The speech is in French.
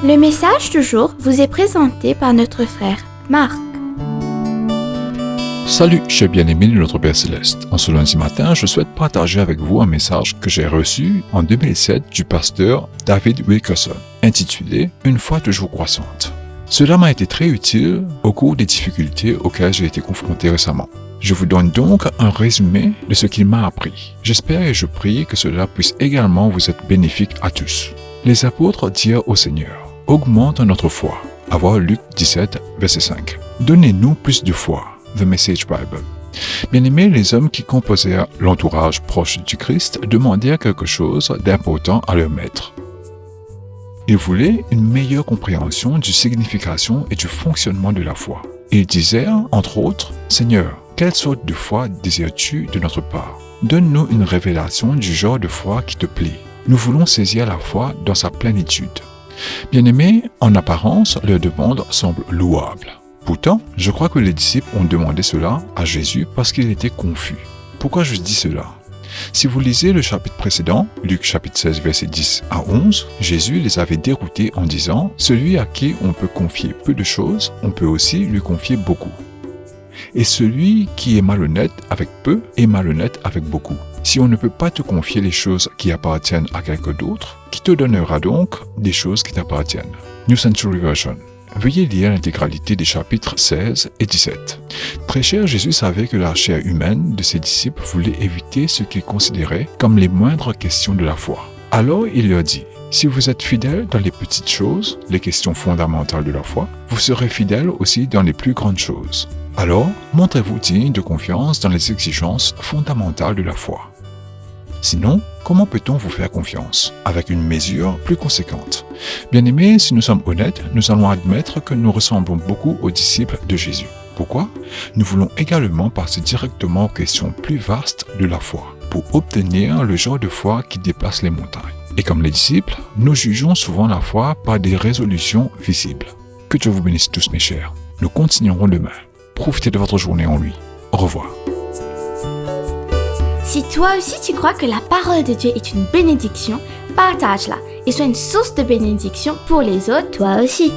Le message du jour vous est présenté par notre frère Marc. Salut, chers bien-aimés de notre Père Céleste. En ce lundi matin, je souhaite partager avec vous un message que j'ai reçu en 2007 du pasteur David Wilkerson, intitulé « Une foi toujours croissante ». Cela m'a été très utile au cours des difficultés auxquelles j'ai été confronté récemment. Je vous donne donc un résumé de ce qu'il m'a appris. J'espère et je prie que cela puisse également vous être bénéfique à tous. Les apôtres dirent au Seigneur, « Augmente notre foi ». À voir Luc 17, verset 5. « Donnez-nous plus de foi ». The Message Bible. Bien-aimés, les hommes qui composaient l'entourage proche du Christ demandèrent quelque chose d'important à leur maître. Ils voulaient une meilleure compréhension du signification et du fonctionnement de la foi. Ils disèrent, entre autres, « Seigneur, quelle sorte de foi désires-tu de notre part? Donne-nous une révélation du genre de foi qui te plaît. Nous voulons saisir la foi dans sa plénitude. » Bien-aimés, en apparence, leur demande semble louable. Pourtant, je crois que les disciples ont demandé cela à Jésus parce qu'il était confus. Pourquoi je dis cela? Si vous lisez le chapitre précédent, Luc chapitre 16, verset 10 à 11, Jésus les avait déroutés en disant « Celui à qui on peut confier peu de choses, on peut aussi lui confier beaucoup. Et celui qui est malhonnête avec peu est malhonnête avec beaucoup. Si on ne peut pas te confier les choses qui appartiennent à quelqu'un d'autre, qui te donnera donc des choses qui t'appartiennent ?» New Century Version. Veuillez lire l'intégralité des chapitres 16 et 17. Très cher, Jésus savait que la chair humaine de ses disciples voulait éviter ce qu'il considérait comme les moindres questions de la foi. Alors il leur dit, « Si vous êtes fidèles dans les petites choses, les questions fondamentales de la foi, vous serez fidèles aussi dans les plus grandes choses. Alors, montrez-vous digne de confiance dans les exigences fondamentales de la foi. Sinon, comment peut-on vous faire confiance avec une mesure plus conséquente? Bien-aimés, si nous sommes honnêtes, nous allons admettre que nous ressemblons beaucoup aux disciples de Jésus. Pourquoi? Nous voulons également passer directement aux questions plus vastes de la foi, pour obtenir le genre de foi qui dépasse les montagnes. Et comme les disciples, nous jugeons souvent la foi par des résolutions visibles. Que Dieu vous bénisse tous mes chers. Nous continuerons demain. Profitez de votre journée en lui. Au revoir. Si toi aussi tu crois que la parole de Dieu est une bénédiction, partage-la et sois une source de bénédiction pour les autres, toi aussi.